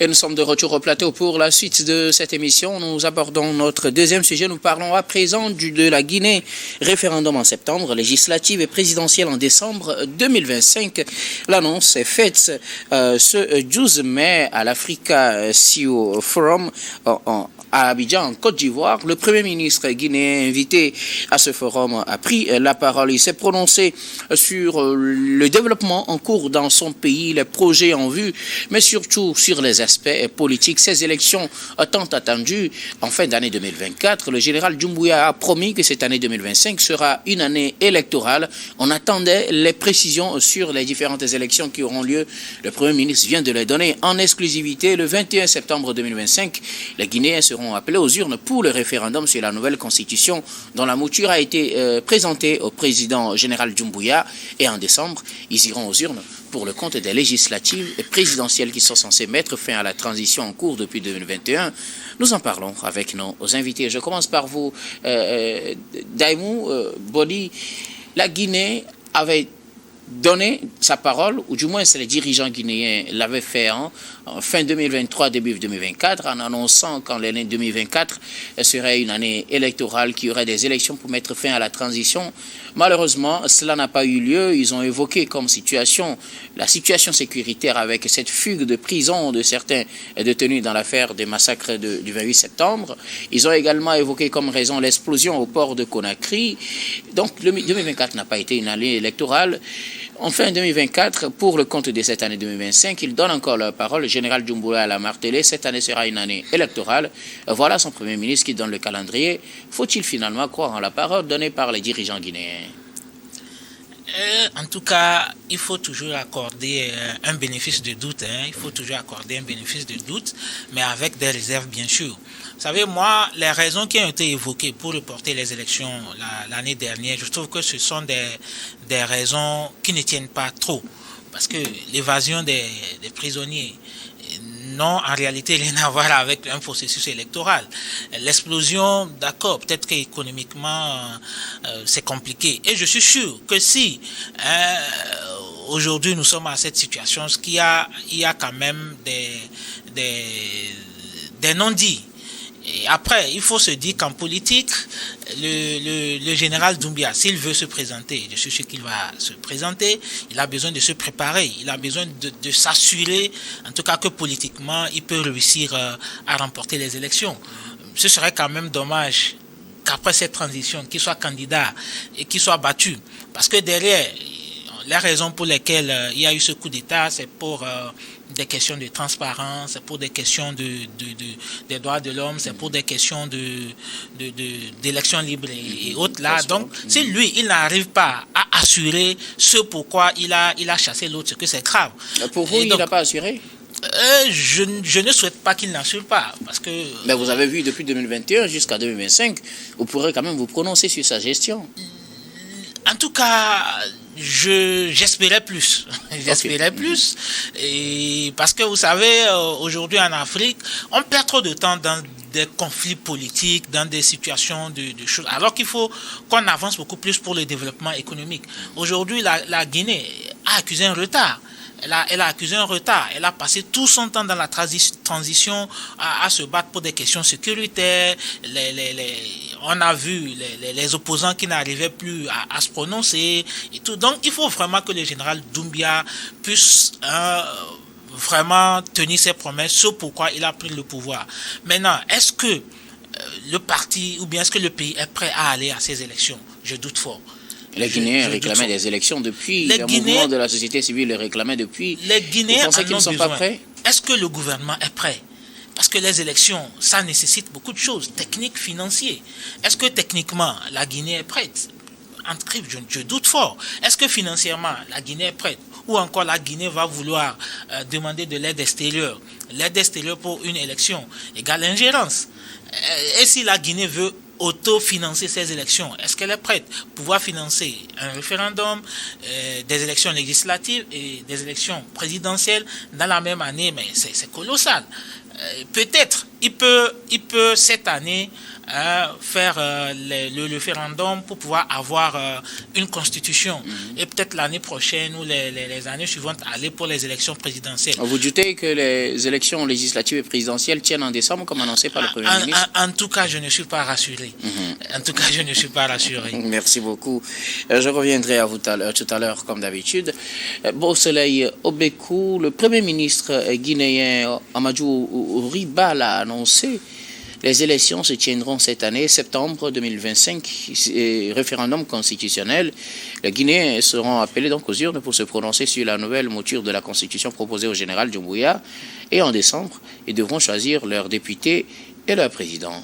Et nous sommes de retour au plateau pour la suite de cette émission. Nous abordons notre deuxième sujet. Nous parlons à présent de la Guinée. Référendum en septembre, législative et présidentielle en décembre 2025. L'annonce est faite ce 12 mai à l'Africa CEO Forum à Abidjan, en Côte d'Ivoire. Le Premier ministre guinéen invité à ce forum a pris la parole. Il s'est prononcé sur le développement en cours dans son pays, les projets en vue, mais surtout sur les aspects politiques. Ces élections tant attendues en fin d'année 2024, le général Doumbouya a promis que cette année 2025 sera une année électorale. On attendait les précisions sur les différentes élections qui auront lieu. Le Premier ministre vient de les donner en exclusivité. Le 21 septembre 2025, les Guinéens seront appelés aux urnes pour le référendum sur la nouvelle constitution dont la mouture a été présentée au président général Doumbouya. Et en décembre, ils iront aux urnes pour le compte des législatives et présidentielles qui sont censées mettre fin à la transition en cours depuis 2021. Nous en parlons avec nos invités. Je commence par vous, Daimou Bodi. La Guinée avait donné sa parole, ou du moins les dirigeants guinéens l'avaient fait en fin 2023, début 2024, en annonçant qu'en l'année 2024 serait une année électorale, qu'il y aurait des élections pour mettre fin à la transition. Malheureusement, cela n'a pas eu lieu. Ils ont évoqué comme situation la situation sécuritaire avec cette fugue de prison de certains détenus dans l'affaire des massacres du 28 septembre. Ils ont également évoqué comme raison l'explosion au port de Conakry. Donc, le 2024 n'a pas été une année électorale. Enfin, 2024, pour le compte de cette année 2025, ils donnent encore leur parole. Le général Doumbouya l'a martelé. Cette année sera une année électorale. Voilà son Premier ministre qui donne le calendrier. Faut-il finalement croire en la parole donnée par les dirigeants guinéens? En tout cas, il faut toujours accorder un bénéfice de doute. Il faut toujours accorder un bénéfice de doute, mais avec des réserves, bien sûr. Vous savez, moi, les raisons qui ont été évoquées pour reporter les élections l'année dernière, je trouve que ce sont des raisons qui ne tiennent pas trop. Parce que l'évasion des prisonniers n'ont en réalité rien à voir avec un processus électoral. L'explosion, d'accord, peut-être qu'économiquement, c'est compliqué. Et je suis sûr que si aujourd'hui nous sommes à cette situation, il y a quand même des non-dits. Et après, il faut se dire qu'en politique, le général Doumbouya, s'il veut se présenter, je suis sûr qu'il va se présenter, il a besoin de se préparer, il a besoin de s'assurer, en tout cas que politiquement, il peut réussir à remporter les élections. Ce serait quand même dommage qu'après cette transition, qu'il soit candidat et qu'il soit battu. Parce que derrière, les raisons pour lesquelles il y a eu ce coup d'État, c'est pour des questions de transparence, c'est pour des questions des droits de l'homme, c'est pour des questions d'élections libres et autres là. Donc, si lui, il n'arrive pas à assurer ce pourquoi il a chassé l'autre, c'est que c'est grave. Pour vous, il n'a pas assuré? Je ne souhaite pas qu'il n'assure pas, parce que... Mais vous avez vu, depuis 2021 jusqu'à 2025, vous pourrez quand même vous prononcer sur sa gestion. En tout cas, j'espérais plus. J'espérais plus. Et parce que vous savez, aujourd'hui en Afrique, on perd trop de temps dans des conflits politiques, dans des situations de choses, alors qu'il faut qu'on avance beaucoup plus pour le développement économique. Aujourd'hui, la Guinée a accusé un retard. Elle a accusé un retard. Elle a passé tout son temps dans la transition à se battre pour des questions sécuritaires. On a vu les opposants qui n'arrivaient plus à se prononcer et tout. Donc, il faut vraiment que le général Doumbouya puisse vraiment tenir ses promesses, ce pourquoi il a pris le pouvoir. Maintenant, est-ce que le parti ou bien est-ce que le pays est prêt à aller à ces élections? Je doute fort. Les Guinéens réclamaient des élections depuis, le mouvement de la société civile les réclamait depuis. Les Guinéens vous pensez qu'ils ne sont pas prêts? Est-ce que le gouvernement est prêt? Parce que les élections, ça nécessite beaucoup de choses, techniques, financières. Est-ce que techniquement, la Guinée est prête? Je doute fort. Est-ce que financièrement, la Guinée est prête? Ou encore la Guinée va vouloir demander de l'aide extérieure? L'aide extérieure pour une élection égale ingérence. Et si la Guinée veut autofinancer ces élections, est-ce qu'elle est prête à pouvoir financer un référendum, des élections législatives et des élections présidentielles dans la même année? Mais c'est colossal. Peut-être il peut cette année faire le référendum pour pouvoir avoir une constitution. Et peut-être l'année prochaine ou les années suivantes aller pour les élections présidentielles. Vous doutez que les élections législatives et présidentielles tiennent en décembre comme annoncé par le Premier ministre? En tout cas, je ne suis pas rassuré. En tout cas, je ne suis pas rassuré. Merci beaucoup. Je reviendrai à vous tout à l'heure comme d'habitude. Beau Soleil Obekou, le Premier ministre guinéen Amadou Riba l'a annoncé. Les élections se tiendront cette année, septembre 2025, référendum constitutionnel. Les Guinéens seront appelés donc aux urnes pour se prononcer sur la nouvelle mouture de la Constitution proposée au général Doumbouya. Et en décembre, ils devront choisir leurs députés et leur président.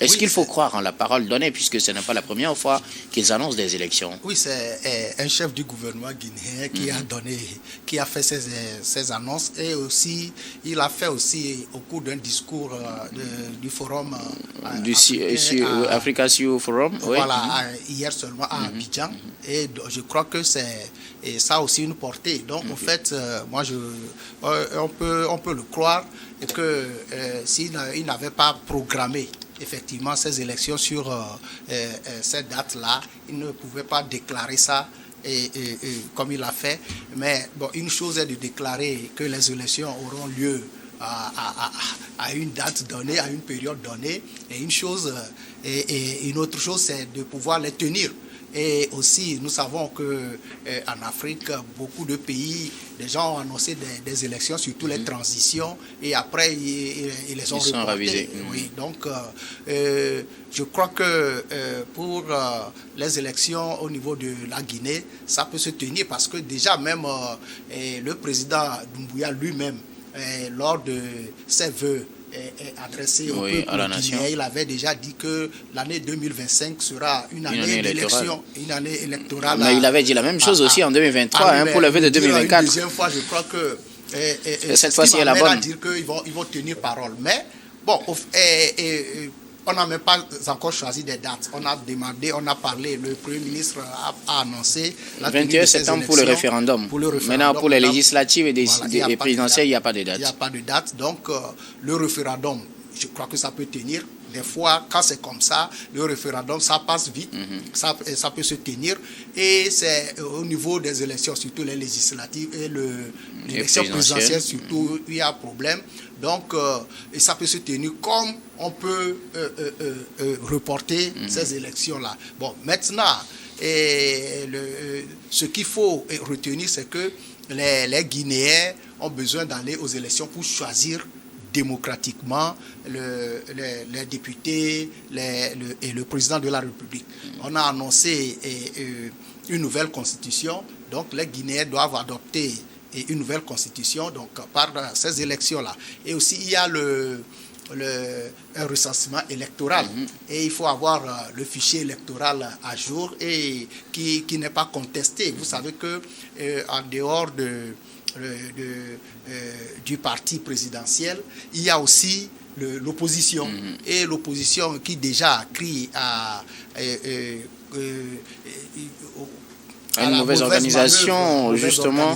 Est-ce qu'il faut croire en la parole donnée, puisque ce n'est pas la première fois qu'ils annoncent des élections? Oui, c'est un chef du gouvernement guinéen qui a fait ces annonces, et aussi il a fait aussi au cours d'un discours du forum Africa CEO Forum. Voilà, hier seulement à Abidjan, et je crois que ça a aussi une portée. Donc en fait, moi on peut le croire, et que s'il n'avait pas programmé effectivement ces élections sur cette date-là, il ne pouvait pas déclarer ça comme il l'a fait. Mais bon, une chose est de déclarer que les élections auront lieu à une date donnée, à une période donnée, et une autre chose, c'est de pouvoir les tenir. Et aussi, nous savons qu'en Afrique, beaucoup de pays, les gens ont annoncé des élections, surtout les transitions, et après, ils les ont reportées. Oui, donc, je crois que pour les élections au niveau de la Guinée, ça peut se tenir, parce que déjà même le président Doumbouya lui-même, lors de ses vœux adressé au peuple à la nation, il avait déjà dit que l'année 2025 sera une année d'élection, une année électorale. Mais il avait dit la même chose aussi en 2023 pour le vœu de 2024. Une deuxième fois, je crois que cette fois-ci est la bonne. À dire qu'ils vont tenir parole. Mais bon, on n'a même pas encore choisi des dates. On a demandé, on a parlé, le Premier ministre a annoncé la 21 septembre pour le référendum. Maintenant, pour les législatives et les présidentielles, il n'y a pas de date. Il n'y a pas de date. Donc, le référendum, je crois que ça peut tenir. Des fois, quand c'est comme ça, le référendum, ça passe vite, ça peut se tenir. Et c'est au niveau des élections, surtout les législatives et l'élection présidentielle, surtout, il y a un problème. Donc, et ça peut se tenir comme on peut reporter ces élections-là. Bon, maintenant, ce qu'il faut retenir, c'est que les Guinéens ont besoin d'aller aux élections pour choisir démocratiquement les députés et le président de la République. On a annoncé une nouvelle constitution, donc les Guinéens doivent adopter une nouvelle constitution donc, par ces élections-là. Et aussi, il y a un recensement électoral. Et il faut avoir le fichier électoral à jour et qui n'est pas contesté. Vous savez qu'en dehors du parti présidentiel, il y a aussi l'opposition. Et l'opposition qui déjà a crié à une mauvaise organisation, justement,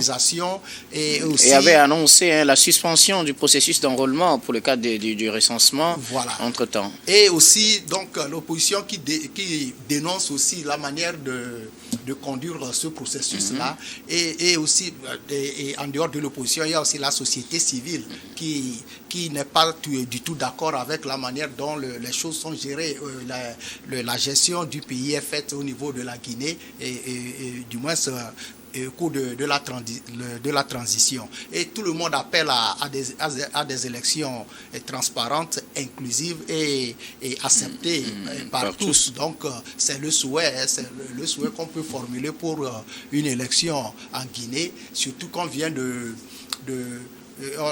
et avait annoncé la suspension du processus d'enrôlement pour le cadre du recensement, entre-temps. Et aussi, donc, l'opposition qui dénonce aussi la manière de conduire ce processus-là. Et aussi, en dehors de l'opposition, il y a aussi la société civile qui n'est pas du tout d'accord avec la manière dont les choses sont gérées. La gestion du pays est faite au niveau de la Guinée et du moins au cours de la transition. Et tout le monde appelle à des élections transparentes, inclusives et acceptées par tous. Donc c'est le souhait qu'on peut formuler pour une élection en Guinée, surtout qu'on vient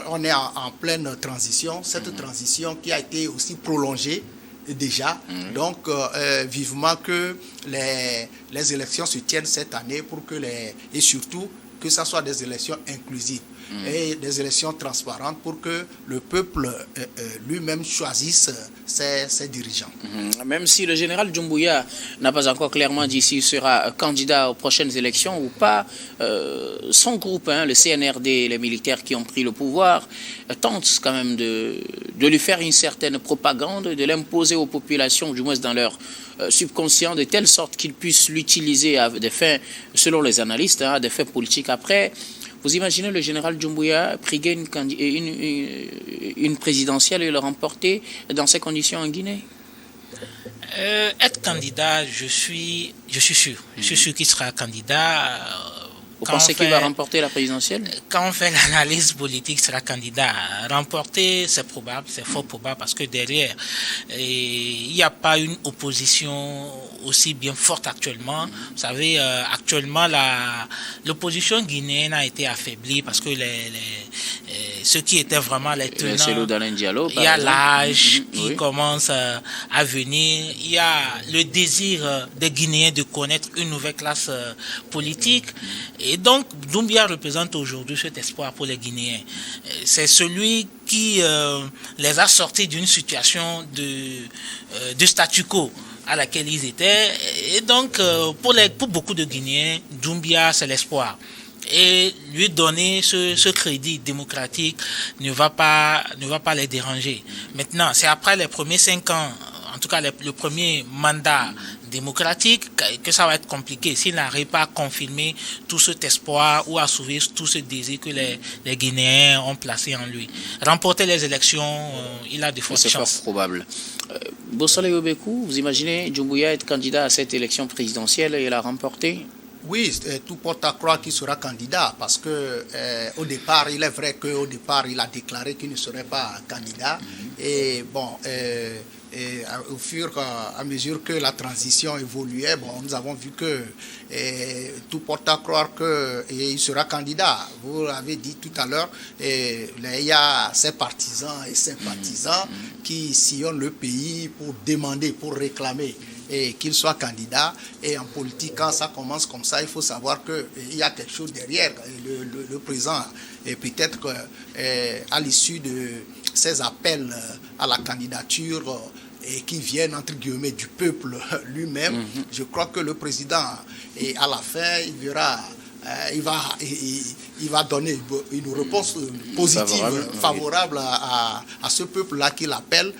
on est en pleine transition, cette transition qui a été aussi prolongée déjà. Donc, vivement que les élections se tiennent cette année et surtout que ce soit des élections inclusives. et des élections transparentes pour que le peuple lui-même choisisse ses dirigeants. Même si le général Doumbouya n'a pas encore clairement dit s'il sera candidat aux prochaines élections ou pas, son groupe, le CNRD, les militaires qui ont pris le pouvoir, tentent quand même de lui faire une certaine propagande, de l'imposer aux populations, du moins dans leur subconscient, de telle sorte qu'ils puissent l'utiliser à des fins, selon les analystes, à des fins politiques. Après, vous imaginez le général Doumbouya briguer une présidentielle et le remporter dans ces conditions en Guinée? Être candidat, je suis sûr. Je suis sûr qu'il sera candidat. Vous pensez qu'il va remporter la présidentielle? Quand on fait l'analyse politique, il sera candidat. Remporter, c'est probable, c'est fort probable, parce que derrière, il n'y a pas une opposition aussi bien forte actuellement. Vous savez, actuellement, l'opposition guinéenne a été affaiblie parce que ceux qui étaient vraiment les tenants, il y a l'âge qui commence à venir, il y a le désir des Guinéens de connaître une nouvelle classe politique. Et donc, Doumbouya représente aujourd'hui cet espoir pour les Guinéens. C'est celui qui les a sortis d'une situation de statu quo à laquelle ils étaient. Et donc, pour beaucoup de Guinéens, Doumbouya, c'est l'espoir. Et lui donner ce crédit démocratique ne va pas les déranger. Maintenant, c'est après les premiers 5 ans, en tout cas le premier mandat démocratique, que ça va être compliqué s'il n'arrive pas à confirmer tout cet espoir ou à assouvir tout ce désir que les Guinéens ont placé en lui. Remporter les élections, il a de fortes chances. C'est fort probable. Bossole Yobekou, vous imaginez Doumbouya être candidat à cette élection présidentielle et la remporter? Oui, tout porte à croire qu'il sera candidat parce que au départ, il est vrai qu'au départ, il a déclaré qu'il ne serait pas candidat. Et bon, au fur et à mesure que la transition évoluait, bon, nous avons vu que tout porte à croire qu'il sera candidat. Vous l'avez dit tout à l'heure, il y a ses partisans et sympathisants qui sillonnent le pays pour demander, pour réclamer et qu'il soit candidat. Et en politique, quand ça commence comme ça, il faut savoir qu'il y a quelque chose derrière. Le président, et peut-être à l'issue de ces appels à la candidature et qui viennent entre guillemets du peuple lui-même, je crois que le président, et à la fin, il verra, il va donner une réponse positive, favorable à ce peuple-là qui l'appelle,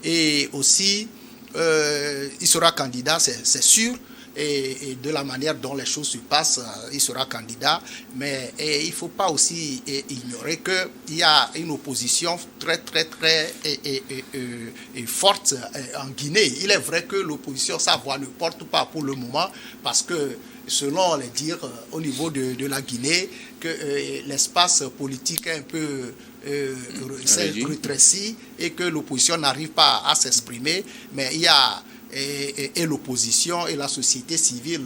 et aussi il sera candidat, c'est sûr, et de la manière dont les choses se passent, il sera candidat, mais il ne faut pas aussi ignorer qu'il y a une opposition très forte en Guinée. Il est vrai que l'opposition, sa voix ne porte pas pour le moment, parce que selon les dires au niveau de la Guinée, que l'espace politique est un peu rétréci et que l'opposition n'arrive pas à s'exprimer, mais il y a et l'opposition et la société civile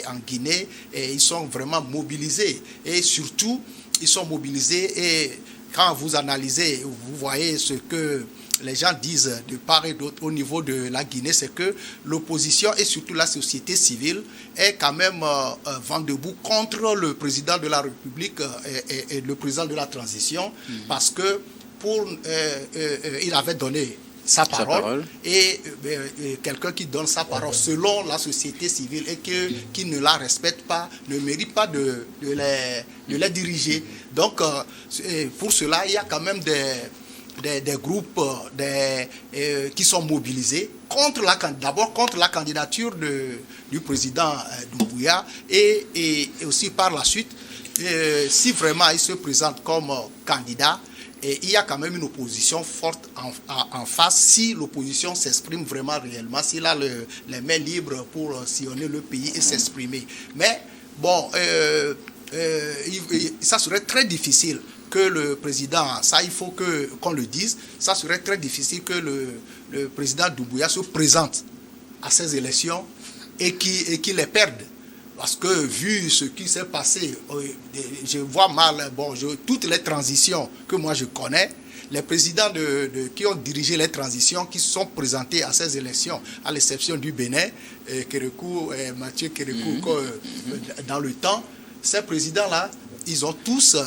en Guinée, ils sont vraiment mobilisés, et surtout ils sont mobilisés, et quand vous analysez, vous voyez ce que les gens disent de part et d'autre au niveau de la Guinée, c'est que l'opposition et surtout la société civile est quand même vent debout contre le président de la République et le président de la transition, parce que il avait donné sa parole. Et quelqu'un qui donne sa parole selon la société civile et qui ne la respecte pas ne mérite pas de les diriger. Donc pour cela, il y a quand même des groupes qui sont mobilisés d'abord contre la candidature du président Doumbouya, et aussi par la suite, si vraiment il se présente comme candidat, et il y a quand même une opposition forte en face. Si l'opposition s'exprime vraiment réellement, s'il a les mains libres pour sillonner le pays et s'exprimer. Mais bon, ça serait très difficile que le président, ça il faut qu'on le dise, ça serait très difficile que le président Doumbouya se présente à ces élections et qu'il les perde. Parce que vu ce qui s'est passé, je vois mal, toutes les transitions que moi je connais, les présidents qui ont dirigé les transitions, qui se sont présentés à ces élections, à l'exception du Bénin, Mathieu Kérékou, dans le temps, ces présidents-là, ils ont tous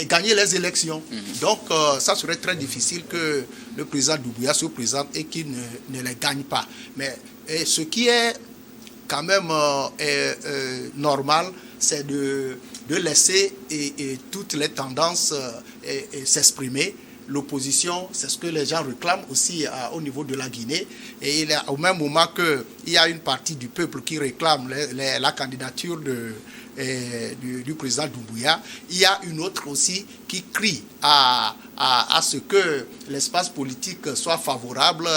gagné les élections. Donc, ça serait très difficile que le président Doumbouya se présente et qu'il ne les gagne pas. Mais ce qui est quand même normal, c'est de laisser toutes les tendances s'exprimer. L'opposition, c'est ce que les gens réclament aussi au niveau de la Guinée. Et au même moment qu'il y a une partie du peuple qui réclame la candidature du président Doumbouya, il y a une autre aussi qui crie à ce que l'espace politique soit favorable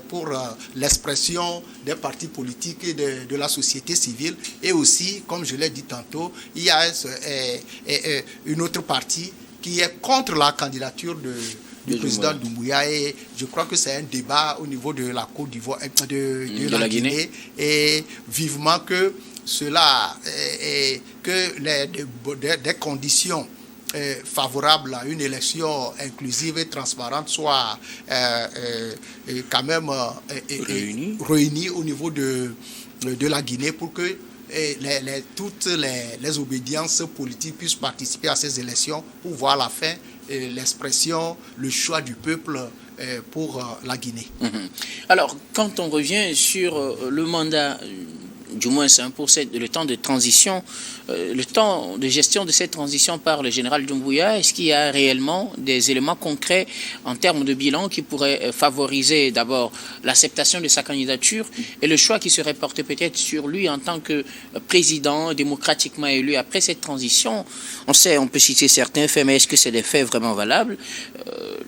pour l'expression des partis politiques et de la société civile. Et aussi, comme je l'ai dit tantôt, il y a une autre partie qui est contre la candidature du président Doumbouya. Et je crois que c'est un débat au niveau de la Côte d'Ivoire, de la Guinée. Et vivement que cela, que des conditions favorables à une élection inclusive et transparente soient quand même réunies au niveau de la Guinée pour que toutes les obédiences politiques puissent participer à ces élections pour voir la fin, l'expression, le choix du peuple pour la Guinée. Alors, quand on revient sur le mandat, du moins c'est pour le temps de transition, le temps de gestion de cette transition par le général Doumbouya, est-ce qu'il y a réellement des éléments concrets en termes de bilan qui pourraient favoriser d'abord l'acceptation de sa candidature et le choix qui serait porté peut-être sur lui en tant que président démocratiquement élu après cette transition? On peut citer certains faits, mais est-ce que c'est des faits vraiment valables?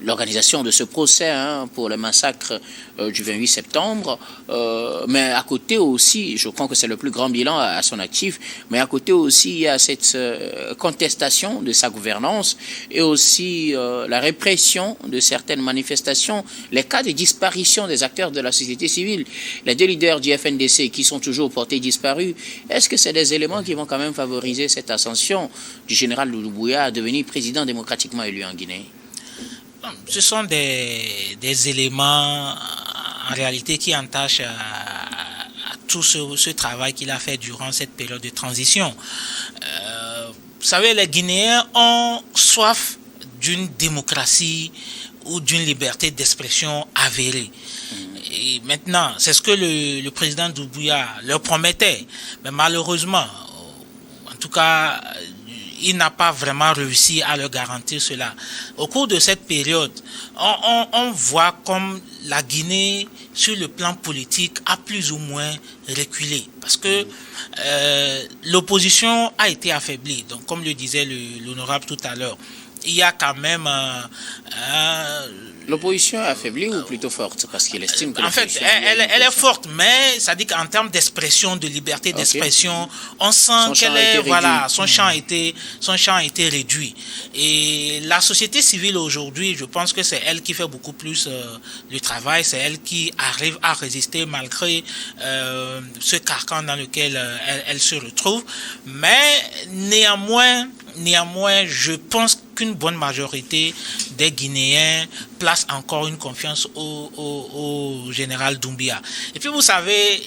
L'organisation de ce procès pour le massacre du 28 septembre, mais à côté aussi, je crois que c'est le plus grand bilan à son actif, mais à côté aussi, il y a cette contestation de sa gouvernance et aussi la répression de certaines manifestations, les cas de disparition des acteurs de la société civile, les deux leaders du FNDC qui sont toujours portés disparus. Est-ce que c'est des éléments qui vont quand même favoriser cette ascension du général Doumbouya à devenir président démocratiquement élu en Guinée? Ce sont des éléments en réalité qui entachent tout ce travail qu'il a fait durant cette période de transition. Vous savez, les Guinéens ont soif d'une démocratie ou d'une liberté d'expression avérée. Et maintenant, c'est ce que le président Doumbouya leur promettait. Mais malheureusement, en tout cas, il n'a pas vraiment réussi à leur garantir cela. Au cours de cette période, on voit comme la Guinée, sur le plan politique, a plus ou moins reculé. Parce que l'opposition a été affaiblie. Donc, comme le disait l'honorable tout à l'heure, il y a quand même... L'opposition est affaiblie ou plutôt forte? Parce qu'il estime que... En fait, elle est forte, mais ça dit qu'en termes d'expression, de liberté d'expression, on sent qu'elle est... Voilà, son champ a été réduit. Et la société civile aujourd'hui, je pense que c'est elle qui fait beaucoup plus le travail, c'est elle qui arrive à résister malgré ce carcan dans lequel elle se retrouve. Mais néanmoins, je pense qu'une bonne majorité des Guinéens place encore une confiance au général Doumbouya. Et puis vous savez,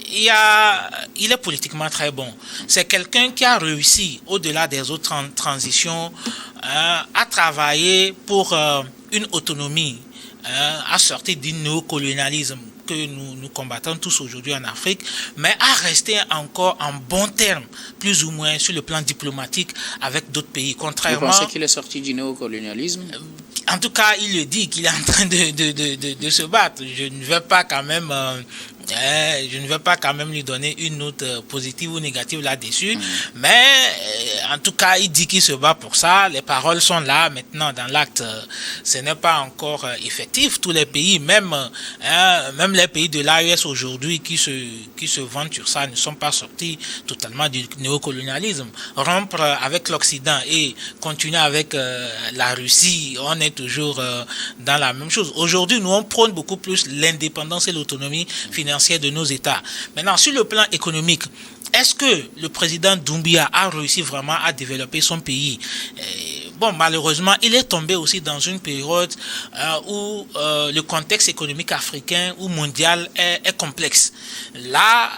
il est politiquement très bon. C'est quelqu'un qui a réussi, au-delà des autres transitions, à travailler pour une autonomie, à sortir du néocolonialisme que nous combattons tous aujourd'hui en Afrique, mais à rester encore en bons termes, plus ou moins sur le plan diplomatique avec d'autres pays. Contrairement, vous pensez qu'il est sorti du néocolonialisme? En tout cas, il le dit qu'il est en train de se battre. Je ne vais pas quand même lui donner une note positive ou négative là-dessus. Mais en tout cas, il dit qu'il se bat pour ça. Les paroles sont là. Maintenant, dans l'acte, ce n'est pas encore effectif. Tous les pays, même les pays de l'AES aujourd'hui qui se vantent sur ça, ne sont pas sortis totalement du néocolonialisme. Rompre avec l'Occident et continuer avec la Russie, on est toujours dans la même chose. Aujourd'hui, nous, on prône beaucoup plus l'indépendance et l'autonomie financière de nos États. Maintenant, sur le plan économique, est-ce que le président Doumbouya a réussi vraiment à développer son pays? Bon, malheureusement, il est tombé aussi dans une période où le contexte économique africain ou mondial est complexe. Là,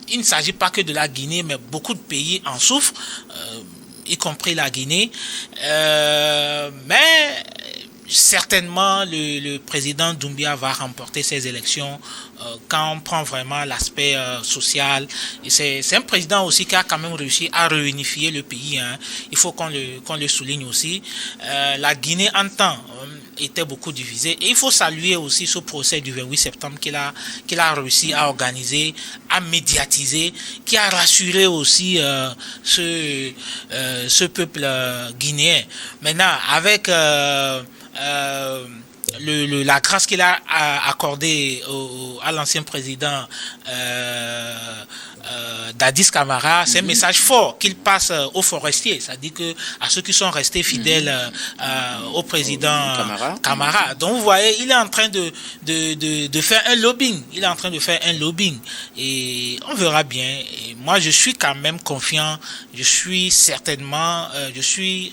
il ne s'agit pas que de la Guinée, mais beaucoup de pays en souffrent. y compris la Guinée. Mais certainement, le président Doumbia va remporter ces élections quand on prend vraiment l'aspect social. C'est un président aussi qui a quand même réussi à réunifier le pays. Hein. Il faut qu'on le souligne aussi. La Guinée, en temps, était beaucoup divisée. Et il faut saluer aussi ce procès du 28 septembre qu'il a réussi à organiser, à médiatiser, qui a rassuré aussi ce peuple guinéen. Maintenant, avec la grâce qu'il a accordée à l'ancien président Dadis Camara, c'est un message fort qu'il passe aux forestiers, c'est-à-dire à ceux qui sont restés fidèles au président Camara. Donc vous voyez, il est en train de faire un lobbying. Il est en train de faire un lobbying. Et on verra bien. Et moi, je suis quand même confiant. Je suis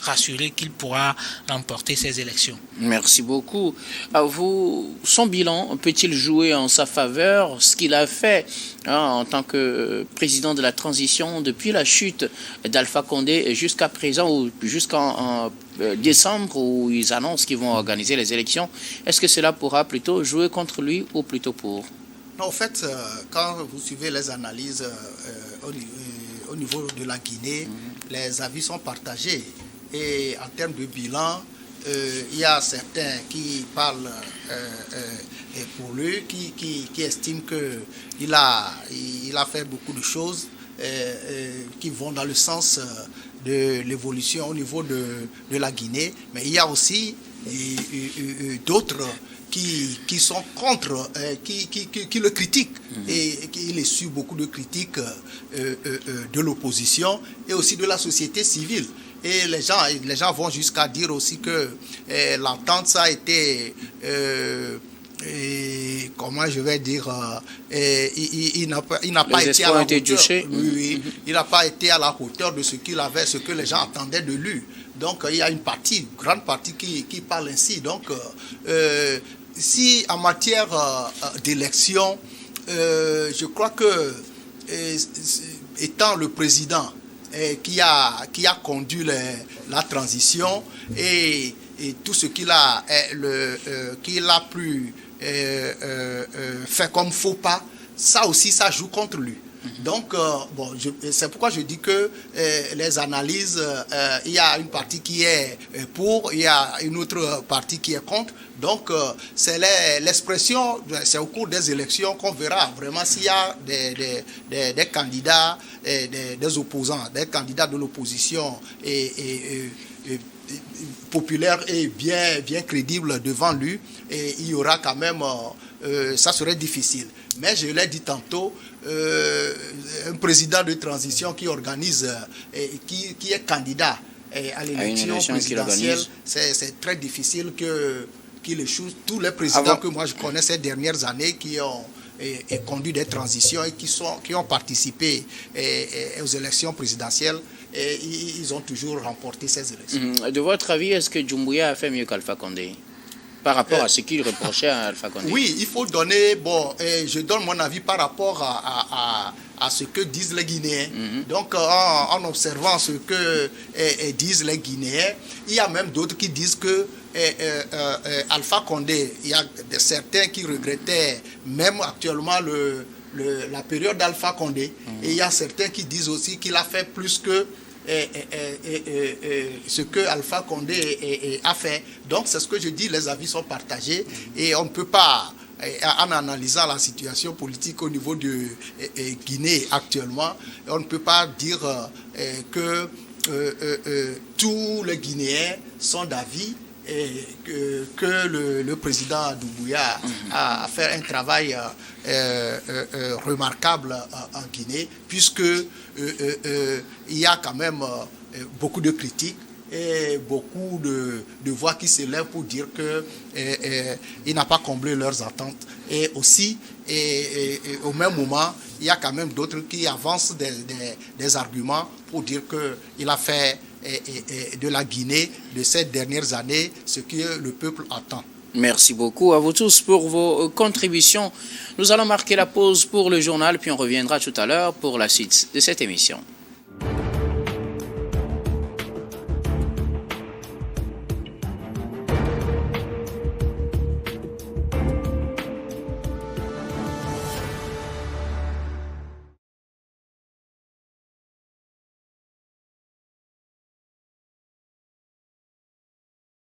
rassuré qu'il pourra remporter ces élections. Merci beaucoup. Son bilan peut-il jouer en sa faveur? Ce qu'il a fait en tant que président de la transition depuis la chute d'Alpha Condé jusqu'à présent, ou jusqu'en décembre où ils annoncent qu'ils vont organiser les élections, est-ce que cela pourra plutôt jouer contre lui ou plutôt pour? Non, en fait, quand vous suivez les analyses au niveau de la Guinée, les avis sont partagés. Et en termes de bilan, il y a certains qui parlent pour lui, qui estiment qu'il a fait beaucoup de choses qui vont dans le sens de l'évolution au niveau de la Guinée. Mais il y a aussi d'autres qui sont contre, qui le critiquent. Et il est su beaucoup de critiques de l'opposition et aussi de la société civile. Et les gens vont jusqu'à dire aussi que l'entente, ça a été, comment je vais dire, il n'a pas été à la hauteur. Oui, il n'a pas été à la hauteur de ce qu'il avait, ce que les gens attendaient de lui. Donc il y a une grande partie qui parle ainsi. Donc si en matière d'élection, je crois que étant le président qui a conduit la transition et tout ce qu'il a pu faire comme faux pas, ça aussi, ça joue contre lui. Donc, c'est pourquoi je dis que les analyses, il y a une partie qui est pour, il y a une autre partie qui est contre. Donc, c'est l'expression, c'est au cours des élections qu'on verra vraiment s'il y a des candidats, des opposants, des candidats de l'opposition populaire et bien crédible devant lui, et il y aura quand même, ça serait difficile. Mais je l'ai dit tantôt, un président de transition qui organise, qui est candidat à l'élection présidentielle, c'est très difficile qu'il échoue. Tous les présidents que moi je connais ces dernières années qui ont conduit des transitions et qui ont participé aux élections présidentielles, et ils ont toujours remporté ces élections. De votre avis, est-ce que Doumbouya a fait mieux qu'Alpha Condé par rapport à ce qu'il reprochait à Alpha Condé? Oui, il faut donner, je donne mon avis par rapport à ce que disent les Guinéens. Donc, en observant ce que disent les Guinéens, il y a même d'autres qui disent que Alpha Condé, il y a certains qui regrettaient même actuellement la période d'Alpha Condé, et il y a certains qui disent aussi qu'il a fait plus que ce que Alpha Condé a fait. Donc c'est ce que je dis, les avis sont partagés et on ne peut pas, en analysant la situation politique au niveau de Guinée actuellement, on ne peut pas dire que tous les Guinéens sont d'avis que le président Doumbouya a fait un travail remarquable en Guinée, puisque il y a quand même beaucoup de critiques et beaucoup de voix qui s'élèvent pour dire qu'il n'a pas comblé leurs attentes. Et aussi, au même moment, il y a quand même d'autres qui avancent des arguments pour dire qu'il a fait de la Guinée de ces dernières années ce que le peuple attend. Merci beaucoup à vous tous pour vos contributions. Nous allons marquer la pause pour le journal, puis on reviendra tout à l'heure pour la suite de cette émission.